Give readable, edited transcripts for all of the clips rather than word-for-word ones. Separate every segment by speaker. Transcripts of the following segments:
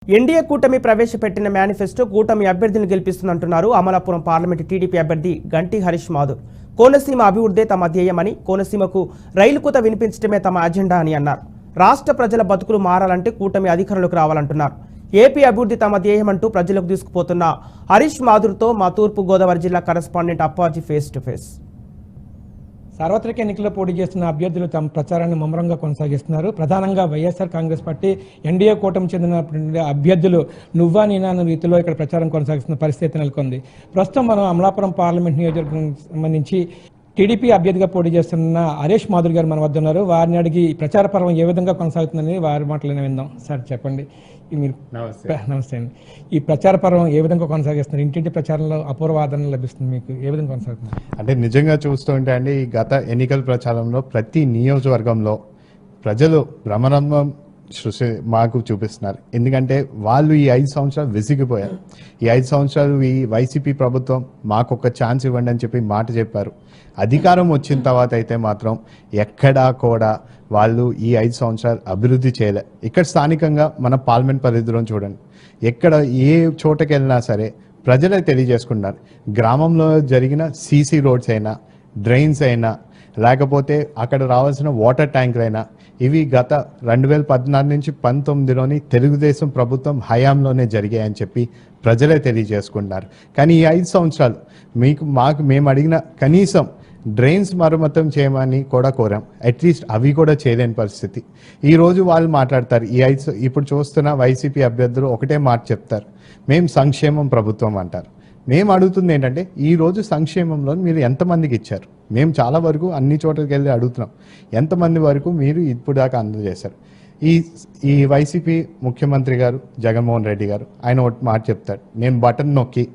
Speaker 1: NDA కూటమి ప్రవేశపెట్టిన manifesto కూటమి అభ్యర్థిని గెలిపిస్తుందంటున్నారు అమలాపురం పార్లమెంటు టీడీపీ అభ్యర్థి గంటి హరీష్ మాధుర్. కోనసీమ అభివృద్ధే తమ ధ్యేయమని, కోనసీమకు రైలు కూత వినిపించడమే తమ అజెండా అని అన్నారు. రాష్ట్ర ప్రజల బతుకులు మారాలంటే కూటమి అధికారంలోకి రావాలంటున్నారు. ఏపీ అభివృద్ధి తమ ధ్యేయమంటూ ప్రజలకు తీసుకుపోతున్న హరీష్ మాధుర్తో మా తూర్పు గోదావరి జిల్లా correspondent Appaji face to face.
Speaker 2: సార్వత్రిక ఎన్నికల్లో పోటీ చేస్తున్న అభ్యర్థులు తమ ప్రచారాన్ని ముమ్మరంగా కొనసాగిస్తున్నారు. ప్రధానంగా వైఎస్ఆర్ కాంగ్రెస్ పార్టీ ఎన్డీఏ కూటమి చెందిన అభ్యర్థులు నువ్వా నేనా అనే రీతిలో ఇక్కడ ప్రచారం కొనసాగిస్తున్న పరిస్థితి నెలకొంది. ప్రస్తుతం మనం అమలాపురం పార్లమెంట్ నియోజకవర్గం సంబంధించి టీడీపీ అభ్యర్థిగా పోటీ చేస్తున్న హరీష్ మాధుర్ గారు మన వద్ద ఉన్నారు. వారిని అడిగి ప్రచార పర్వం ఏ విధంగా కొనసాగుతుందని వారి మాటలను విందాం. సార్ చెప్పండి, మీరు నమస్తే అండి. ఈ ప్రచార పర్వం ఏ విధంగా కొనసాగిస్తున్నారు? ఇంటింటి ప్రచారంలో అపూర్వ ఆదరణ లభిస్తుంది, మీకు ఏ విధంగా కొనసాగుతుంది?
Speaker 3: అంటే నిజంగా చూస్తుంటే అండి, గత ఎన్నికల ప్రచారంలో ప్రతి నియోజకవర్గంలో ప్రజలు భ్రమరంభం మాకు చూపిస్తున్నారు. ఎందుకంటే వాళ్ళు ఈ 5 సంవత్సరాలు విసిగిపోయారు. ఈ 5 సంవత్సరాలు ఈ వైసీపీ ప్రభుత్వం మాకు ఒక ఛాన్స్ ఇవ్వండి అని చెప్పి మాట చెప్పారు. అధికారం వచ్చిన తర్వాత అయితే మాత్రం ఎక్కడా కూడా వాళ్ళు ఈ 5 సంవత్సరాలు అభివృద్ధి చేయలే. ఇక్కడ స్థానికంగా మన పార్లమెంట్ పరిధిలో చూడండి, ఎక్కడ ఏ చోటకి వెళ్ళినా సరే ప్రజలే తెలియజేసుకున్నారు. గ్రామంలో జరిగిన సీసీ రోడ్స్ అయినా, డ్రైన్స్ అయినా, లేకపోతే అక్కడ రావాల్సిన వాటర్ ట్యాంకులు అయినా, ఇవి గత 2014 నుంచి 19లోని తెలుగుదేశం ప్రభుత్వం హయాంలోనే జరిగాయని చెప్పి ప్రజలే తెలియజేసుకుంటున్నారు. కానీ ఈ 5 సంవత్సరాలు మేము అడిగిన కనీసం డ్రైన్స్ మరమ్మతం చేయమని కూడా కోరాం. అట్లీస్ట్ అవి కూడా చేయలేని పరిస్థితి. ఈరోజు వాళ్ళు మాట్లాడతారు, ఇప్పుడు చూస్తున్న వైసీపీ అభ్యర్థులు ఒకటే మాట చెప్తారు, మేము సంక్షేమం ప్రభుత్వం అంటారు. మేము అడుగుతుంది ఏంటంటే, ఈరోజు సంక్షేమంలో మీరు ఎంతమందికి ఇచ్చారు? మేము చాలా వరకు అన్ని చోట్లకి వెళ్ళి అడుగుతున్నాం, ఎంతమంది వరకు మీరు ఇప్పుడు దాకా అందజేశారు? ఈ వైసీపీ ముఖ్యమంత్రి గారు జగన్మోహన్ రెడ్డి గారు ఆయన ఒకటి మాట చెప్తాడు, నేను బటన్ నొక్కి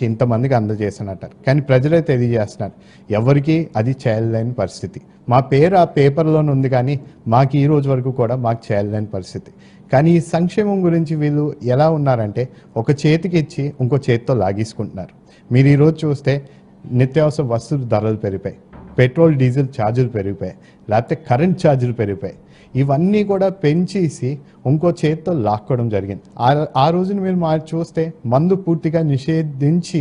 Speaker 3: ఇంతమందికి అందజేసానంటారు. కానీ ప్రజలే తెలియజేస్తున్నారు, ఎవరికి అది చేయలేని పరిస్థితి. మా పేరు ఆ పేపర్లోనే ఉంది, కానీ మాకు ఈ రోజు వరకు కూడా మాకు చేయలేని పరిస్థితి. కానీ ఈ సంక్షేమం గురించి వీళ్ళు ఎలా ఉన్నారంటే, ఒక చేతికి ఇచ్చి ఇంకో చేతితో లాగేసుకుంటున్నారు. మీరు ఈరోజు చూస్తే నిత్యావసర వస్తువుల ధరలు పెరిగిపోయాయి, పెట్రోల్ డీజిల్ ఛార్జీలు పెరిగిపోయాయి, లేకపోతే కరెంట్ ఛార్జీలు పెరిగిపోయాయి. ఇవన్నీ కూడా పెంచేసి ఇంకో చేతితో లాక్కోవడం జరిగింది. ఆ రోజున మీరు చూస్తే మందు పూర్తిగా నిషేధించి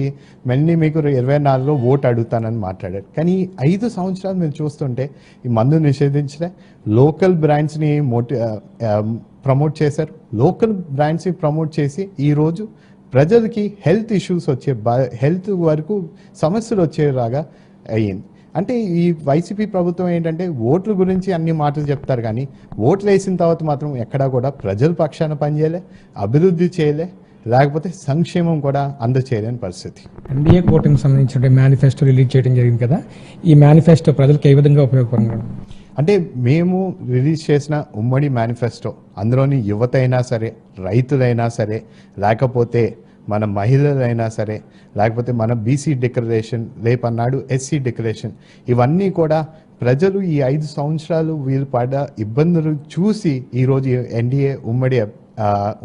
Speaker 3: మళ్ళీ మీకు 24లో ఓటు అడుగుతానని మాట్లాడారు. కానీ 5 సంవత్సరాలు మీరు చూస్తుంటే ఈ మందు నిషేధించలే, లోకల్ బ్రాండ్స్ని ప్రమోట్ చేశారు. లోకల్ బ్రాండ్స్ని ప్రమోట్ చేసి ఈరోజు ప్రజలకి హెల్త్ ఇష్యూస్ హెల్త్ వరకు సమస్యలు వచ్చేలాగా అయ్యింది. అంటే ఈ వైసీపీ ప్రభుత్వం ఏంటంటే ఓట్ల గురించి అన్ని మాటలు చెప్తారు, కానీ ఓట్లు వేసిన తర్వాత మాత్రం ఎక్కడా కూడా ప్రజల పక్షాన పనిచేయలే, అభివృద్ధి చేయలే, లేకపోతే సంక్షేమం కూడా అందచేయలేని పరిస్థితి.
Speaker 2: ఎన్డీఏ కూటమికి సంబంధించిన మేనిఫెస్టో రిలీజ్ చేయడం జరిగింది కదా, ఈ మేనిఫెస్టో ప్రజలకు ఏ విధంగా ఉపయోగపడుతుంది?
Speaker 3: అంటే మేము రిలీజ్ చేసిన ఉమ్మడి మేనిఫెస్టో, అందులోని యువత అయినా సరే, రైతులైనా సరే, లేకపోతే మన మహిళలైనా సరే, లేకపోతే మన బీసీ డిక్లరేషన్, రేపన్నాడు ఎస్సీ డిక్లరేషన్, ఇవన్నీ కూడా ప్రజలు ఈ 5 సంవత్సరాలు వీళ్ళు పడ్డ ఇబ్బందులు చూసి ఈరోజు ఎన్డీఏ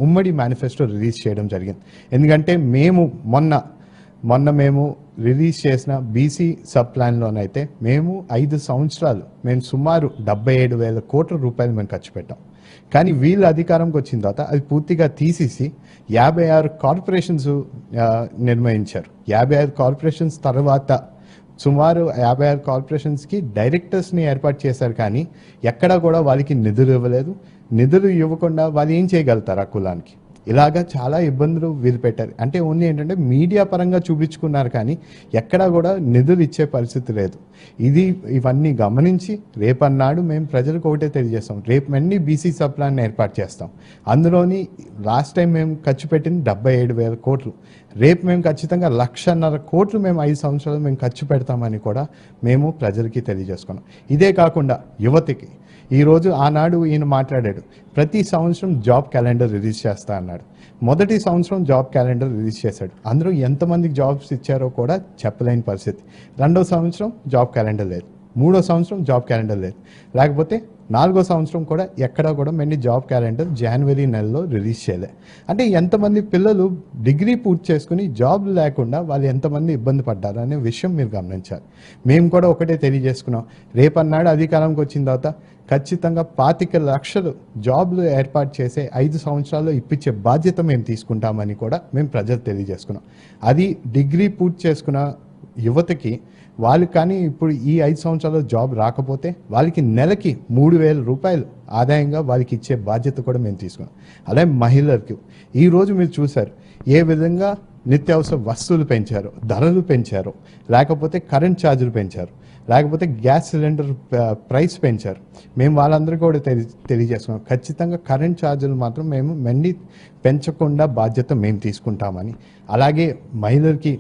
Speaker 3: ఉమ్మడి మేనిఫెస్టో రిలీజ్ చేయడం జరిగింది. ఎందుకంటే మేము మొన్న మేము రిలీజ్ చేసిన బీసీ సబ్ ప్లాన్లోనైతే మేము 5 సంవత్సరాలు మేము సుమారు 77,000 కోట్ల రూపాయలు మేము ఖర్చు పెట్టాం. కానీ వీళ్ళు అధికారంకి వచ్చిన తర్వాత అది పూర్తిగా తీసేసి 56 కార్పొరేషన్స్ నిర్ణయించారు. 56 కార్పొరేషన్స్ తర్వాత సుమారు 56 కార్పొరేషన్స్కి డైరెక్టర్స్ని ఏర్పాటు చేశారు. కానీ ఎక్కడా కూడా వాళ్ళకి నిధులు ఇవ్వలేదు. నిధులు ఇవ్వకుండా వాళ్ళు ఏం చేయగలుగుతారు ఆ కులానికి? ఇలాగా చాలా ఇబ్బందులు వీలు పెట్టారు. అంటే ఓన్లీ ఏంటంటే మీడియా పరంగా చూపించుకున్నారు, కానీ ఎక్కడా కూడా నిధులు ఇచ్చే పరిస్థితి లేదు. ఇవన్నీ గమనించి రేపన్నాడు మేము ప్రజలకు ఒకటే తెలియజేస్తాం, రేపు మళ్ళీ బీసీ సబ్ ప్లాన్ ఏర్పాటు చేస్తాం. అందులోని లాస్ట్ టైం మేము ఖర్చు పెట్టింది 77,000 కోట్లు. రేపు మేము ఖచ్చితంగా 1,50,000 కోట్లు మేము 5 సంవత్సరాలు మేము ఖర్చు పెడతామని కూడా మేము ప్రజలకి తెలియజేసుకున్నాం. ఇదే కాకుండా యువతకి ఈరోజు ఆనాడు ఈయన మాట్లాడాడు, ప్రతి సంవత్సరం జాబ్ క్యాలెండర్ రిలీజ్ చేస్తా అన్నాడు. మొదటి సంవత్సరం జాబ్ క్యాలెండర్ రిలీజ్ చేశాడు, అందులో ఎంతమందికి జాబ్స్ ఇచ్చారో కూడా చెప్పలేని పరిస్థితి. 2వ సంవత్సరం జాబ్ క్యాలెండర్ లేదు, 3వ సంవత్సరం జాబ్ క్యాలెండర్ లేదు, లేకపోతే 4వ సంవత్సరం కూడా ఎక్కడా కూడా మళ్ళీ జాబ్ క్యాలెండర్ జనవరి నెలలో రిలీజ్ చేయలే. అంటే ఎంతమంది పిల్లలు డిగ్రీ పూర్తి చేసుకుని జాబ్ లేకుండా వాళ్ళు ఎంతమంది ఇబ్బంది పడ్డారు అనే విషయం మీరు గమనించాలి. మేము కూడా ఒకటే తెలియజేసుకున్నాం, రేపన్నాడు అధికారంకి వచ్చిన తర్వాత ఖచ్చితంగా 25 లక్షలు జాబ్లు ఏర్పాటు చేసే 5 సంవత్సరాల్లో ఇప్పించే బాధ్యత మేము తీసుకుంటామని కూడా మేము ప్రజలు తెలియజేసుకున్నాం. అది డిగ్రీ పూర్తి చేసుకున్న యువతకి వాళ్ళు కానీ ఇప్పుడు ఈ 5 సంవత్సరాల్లో జాబ్ రాకపోతే వాళ్ళకి నెలకి 3,000 రూపాయలు ఆదాయంగా వాళ్ళకి ఇచ్చే బాధ్యత కూడా మేము తీసుకున్నాం. అలాగే మహిళలకు ఈరోజు మీరు చూశారు ఏ విధంగా నిత్యావసర వస్తువులు పెంచారు, ధరలు పెంచారు, లేకపోతే కరెంట్ ఛార్జీలు పెంచారు, లేకపోతే గ్యాస్ సిలిండర్ ప్రైస్ పెంచారు. మేము వాళ్ళందరికీ కూడా తెలియజేస్తున్నాం ఖచ్చితంగా కరెంట్ ఛార్జీలు మాత్రం మేము పెంచకుండా బాధ్యత మేము తీసుకుంటామని. అలాగే మహిళలకి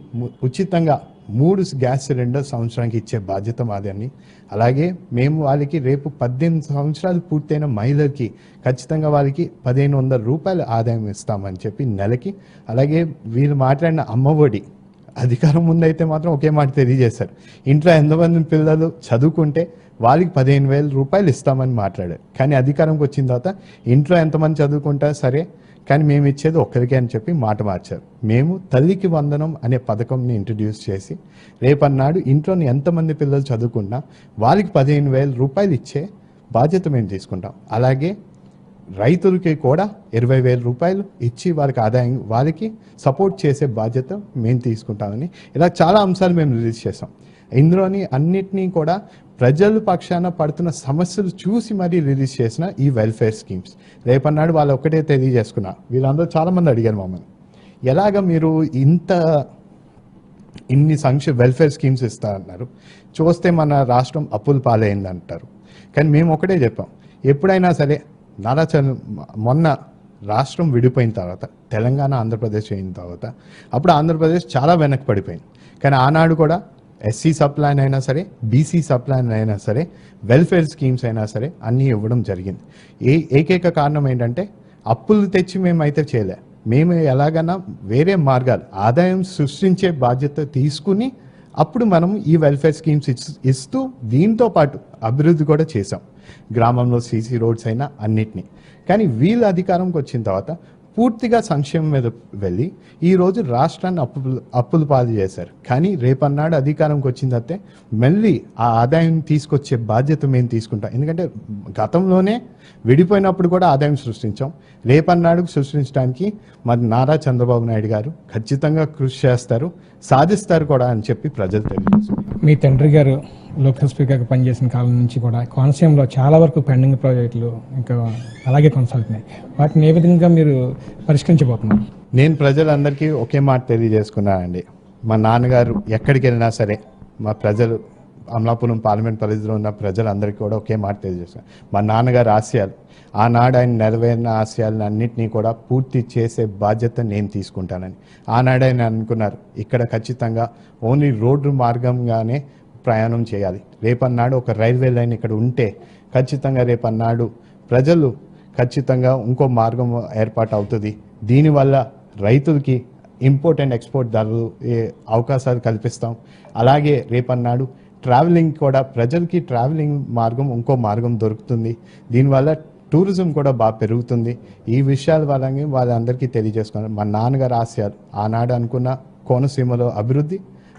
Speaker 3: ఉచితంగా 3 గ్యాస్ సిలిండర్ సంవత్సరానికి ఇచ్చే బాధ్యత మాదని. అలాగే మేము వాళ్ళకి రేపు 18 సంవత్సరాలు పూర్తయిన మహిళలకి ఖచ్చితంగా వాళ్ళకి 1,500 రూపాయల ఆదాయం ఇస్తామని చెప్పి నెలకి. అలాగే వీళ్ళు మాట్లాడిన అమ్మఒడి అధికారం ముందైతే మాత్రం ఒకే మాట తెలియజేశారు, ఇంట్లో ఎంతమంది పిల్లలు చదువుకుంటే వాళ్ళకి 15,000 రూపాయలు ఇస్తామని మాట్లాడారు. కానీ అధికారంకి వచ్చిన తర్వాత ఇంట్లో ఎంతమంది చదువుకుంటా సరే కానీ మేము ఇచ్చేది ఒక్కరికే అని చెప్పి మాట మార్చారు. మేము తల్లికి వందనం అనే పథకంని ఇంట్రడ్యూస్ చేసి రేపన్నాడు ఇంట్లోని ఎంతమంది పిల్లలు చదువుకున్నా వాళ్ళకి 15,000 రూపాయలు ఇచ్చే బాధ్యత మేము తీసుకుంటాం. అలాగే రైతులకి కూడా 20,000 రూపాయలు ఇచ్చి వాళ్ళకి ఆదాయం వాళ్ళకి సపోర్ట్ చేసే బాధ్యత మేము తీసుకుంటామని ఇలా చాలా అంశాలు మేము రిలీజ్ చేసాం. ఇందులోని అన్నిటినీ కూడా ప్రజల పక్షాన పడుతున్న సమస్యలు చూసి మరీ రిలీజ్ చేసిన ఈ వెల్ఫేర్ స్కీమ్స్. రేపన్నాడు వాళ్ళు ఒక్కటే తెలియజేసుకున్నా, వీళ్ళందరూ చాలామంది అడిగారు మమ్మల్ని ఎలాగ మీరు ఇన్ని వెల్ఫేర్ స్కీమ్స్ ఇస్తారన్నారు, చూస్తే మన రాష్ట్రం అప్పుల పాలైంది అంటారు. కానీ మేము ఒకటే చెప్పాం, ఎప్పుడైనా సరే మొన్న రాష్ట్రం విడిపోయిన తర్వాత తెలంగాణ ఆంధ్రప్రదేశ్ అయిన తర్వాత అప్పుడు ఆంధ్రప్రదేశ్ చాలా వెనక్కి పడిపోయింది. కానీ ఆనాడు కూడా ఎస్సీ సప్లాన్ అయినా సరే, బీసీ సప్లాన్ అయినా సరే, వెల్ఫేర్ స్కీమ్స్ అయినా సరే అన్నీ ఇవ్వడం జరిగింది. ఏకైక కారణం ఏంటంటే అప్పులు తెచ్చి మేమైతే చేయలే, మేము ఎలాగైనా వేరే మార్గాలు ఆదాయం సృష్టించే బాధ్యత తీసుకుని అప్పుడు మనం ఈ వెల్ఫేర్ స్కీమ్స్ ఇస్తూ దీంతో పాటు అభివృద్ధి కూడా చేసాం, గ్రామంలో సీసీ రోడ్స్ అయినా అన్నిటినీ. కానీ వీళ్ళ అధికారంకి వచ్చిన తర్వాత పూర్తిగా సంక్షేమం మీద వెళ్ళి ఈరోజు రాష్ట్రాన్ని అప్పులు పాలు చేశారు. కానీ రేపన్నాడు అధికారంకి వచ్చిందంటే మళ్ళీ ఆ ఆదాయం తీసుకొచ్చే బాధ్యత మేము తీసుకుంటాం. ఎందుకంటే గతంలోనే విడిపోయినప్పుడు కూడా ఆదాయం సృష్టించాం, రేపన్నాడు సృష్టించడానికి మరి నారా చంద్రబాబు నాయుడు గారు ఖచ్చితంగా కృషి చేస్తారు, సాధిస్తారు కూడా అని చెప్పి ప్రజలు తెలియజేస్తారు.
Speaker 2: మీ తండ్రి గారు లోక్సభ స్పీకర్గా పనిచేసిన కాలం నుంచి కూడా కోనసీమలో చాలా వరకు పెండింగ్ ప్రాజెక్టులు ఇంకా అలాగే కొనసాగుతున్నాయి. వాటిని ఏ విధంగా మీరు పరిష్కరించబోతున్నారు?
Speaker 3: నేను ప్రజలందరికీ ఒకే మాట తెలియజేసుకున్నానండి. మా నాన్నగారు ఎక్కడికి వెళ్ళినా సరే మా ప్రజలు అమలాపురం పార్లమెంట్ పరిధిలో ఉన్న ప్రజలందరికీ కూడా ఒకే మాట తెలియజేస్తాను, మా నాన్నగారు ఆశయాలు ఆనాడు ఆయన నెరవేరిన ఆశయాలను అన్నింటినీ కూడా పూర్తి చేసే బాధ్యత నేను తీసుకుంటానని. ఆనాడు ఆయన అనుకున్నారు ఇక్కడ ఖచ్చితంగా ఓన్లీ రోడ్డు మార్గంగానే ప్రయాణం చేయాలి, రేపన్నాడు ఒక రైల్వే లైన్ ఇక్కడ ఉంటే ఖచ్చితంగా రేపన్నాడు ప్రజలు ఖచ్చితంగా ఇంకో మార్గం ఏర్పాటు అవుతుంది, దీనివల్ల రైతులకి ఇంపోర్ట్ అండ్ ఎక్స్పోర్ట్ ధరలు అవకాశాలు కల్పిస్తాం. అలాగే రేపన్నాడు ట్రావెలింగ్ కూడా ప్రజలకి ట్రావెలింగ్ మార్గం ఇంకో మార్గం దొరుకుతుంది, దీనివల్ల టూరిజం కూడా బాగా పెరుగుతుంది. ఈ విషయాల వల్ల వాళ్ళందరికీ తెలియజేసుకున్నారు. మా నాన్నగారు ఆశయాలు ఆనాడు అనుకున్న కోనసీమలో అభివృద్ధి,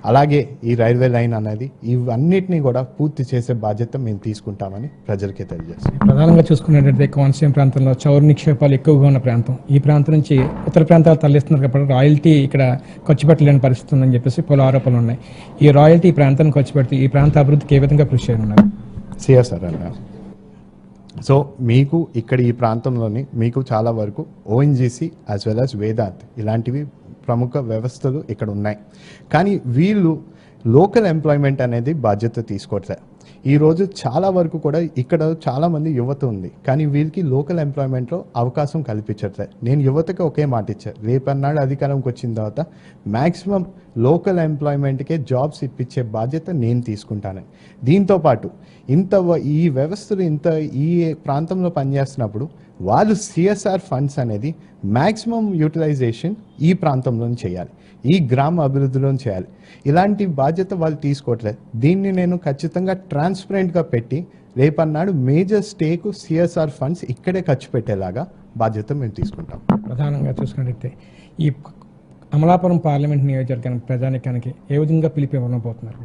Speaker 3: అలాగే ఈ రైల్వే లైన్ అనేది ఇవన్నిటినీ కూడా పూర్తి చేసే బాధ్యత మేము తీసుకుంటామని ప్రజలకే తెలియజేస్తాం.
Speaker 2: ప్రధానంగా చూసుకున్నట్లయితే కోనసీమ ప్రాంతంలో చౌరు నిక్షేపాలు ఎక్కువగా ఉన్న ప్రాంతం, ఈ ప్రాంతం నుంచి ఇతర ప్రాంతాలు తరలిస్తున్నారు కాబట్టి రాయల్టీ ఇక్కడ ఖర్చు పెట్టలేని పరిస్థితి ఉందని చెప్పేసి పలు ఆరోపణలు ఉన్నాయి. ఈ రాయల్టీ ఈ ప్రాంతానికి ఖర్చు పెడితే ఈ ప్రాంత అభివృద్ధికి ఏ విధంగా కృషి చేయనున్నారు?
Speaker 3: సిఎస్ఆర్ అన్నారు. సో మీకు ఇక్కడ ఈ ప్రాంతంలోని మీకు చాలా వరకు ONGC as well as Vedant ఇలాంటివి ప్రముఖ వ్యవస్థలు ఇక్కడ ఉన్నాయి. కానీ వీళ్ళు లోకల్ ఎంప్లాయ్మెంట్ అనేది బాధ్యత తీసుకోవట్లేదు. ఈరోజు చాలా వరకు కూడా ఇక్కడ చాలామంది యువత ఉంది, కానీ వీళ్ళకి లోకల్ ఎంప్లాయ్మెంట్లో అవకాశం కల్పించట్లేదు. నేను యువతకి ఒకే మాట ఇచ్చాను, రేపన్నాడు అధికారంకి వచ్చిన తర్వాత మ్యాక్సిమం లోకల్ ఎంప్లాయ్మెంట్కే జాబ్స్ ఇప్పించే బాధ్యత నేను తీసుకుంటానని. దీంతోపాటు ఈ వ్యవస్థలు ఈ ప్రాంతంలో పనిచేస్తున్నప్పుడు వాళ్ళు సిఎస్ఆర్ ఫండ్స్ అనేది మ్యాక్సిమం యూటిలైజేషన్ ఈ ప్రాంతంలో చేయాలి, ఈ గ్రామ అభివృద్ధిలో చేయాలి. ఇలాంటి బాధ్యత వాళ్ళు తీసుకోవట్లేదు. దీన్ని నేను ఖచ్చితంగా ట్రాన్స్పరెంట్గా పెట్టి రేపన్నాడు మేజర్ స్టేక్ సిఎస్ఆర్ ఫండ్స్ ఇక్కడే ఖర్చు పెట్టేలాగా బాధ్యత మేము తీసుకుంటాం.
Speaker 2: ప్రధానంగా చూసుకున్నట్లయితే ఈ అమలాపురం పార్లమెంట్ నియోజకవర్గానికి ప్రజానికానికి ఏ విధంగా పిలిపి ఇవ్వబోతున్నారు?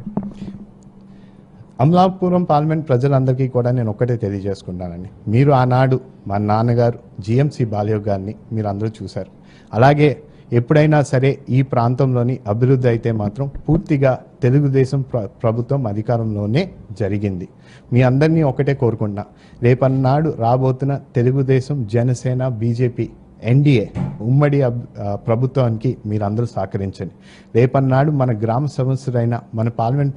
Speaker 3: అమలాపురం పార్లమెంట్ ప్రజలందరికీ కూడా నేను ఒక్కటే తెలియజేసుకుంటానండి. మీరు ఆనాడు మా నాన్నగారు జిఎంసి బాలయోగ్ గారిని మీరు అందరూ చూశారు. అలాగే ఎప్పుడైనా సరే ఈ ప్రాంతంలోని అభివృద్ధి అయితే మాత్రం పూర్తిగా తెలుగుదేశం ప్రభుత్వం అధికారంలోనే జరిగింది. మీ అందరినీ ఒకటే కోరుకుంటున్నా, రేపన్నాడు రాబోతున్న తెలుగుదేశం, జనసేన, బీజేపీ ఎన్డీఏ ఉమ్మడి ప్రభుత్వానికి మీరందరూ సహకరించండి. రేపన్నాడు మన గ్రామ సమస్యలైన, మన పార్లమెంట్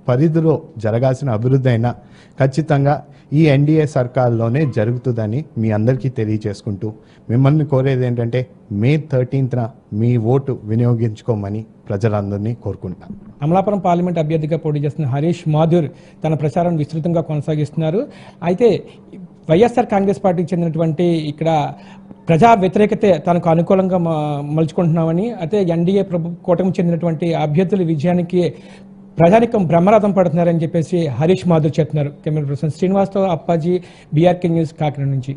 Speaker 3: పరిధిలో జరగాల్సిన అభివృద్ధి అయినా ఖచ్చితంగా ఈ ఎన్డీఏ సర్కార్లోనే జరుగుతుందని మీ అందరికీ తెలియజేసుకుంటూ మిమ్మల్ని కోరేది ఏంటంటే మే 13న మీ ఓటు వినియోగించుకోమని ప్రజలందరినీ కోరుకుంటాను.
Speaker 2: అమలాపురం పార్లమెంట్ అభ్యర్థిగా పోటీ చేస్తున్న హరీష్ మాథుర్ తన ప్రచారం విస్తృతంగా కొనసాగిస్తున్నారు. అయితే వైఎస్ఆర్ కాంగ్రెస్ పార్టీకి చెందినటువంటి ఇక్కడ ప్రజా వ్యతిరేకతే తనకు అనుకూలంగా మలుచుకుంటున్నామని, అయితే ఎన్డీఏ కూటమికి చెందినటువంటి అభ్యర్థుల విజయానికి ప్రజానికం బ్రహ్మరథం పడుతున్నారని చెప్పేసి హరీష్ మాథుర్ చెప్తున్నారు. కెమెరా పర్సన్ శ్రీనివాస్తో అప్పాజీ, బీఆర్కే న్యూస్, కాకినాడ నుంచి.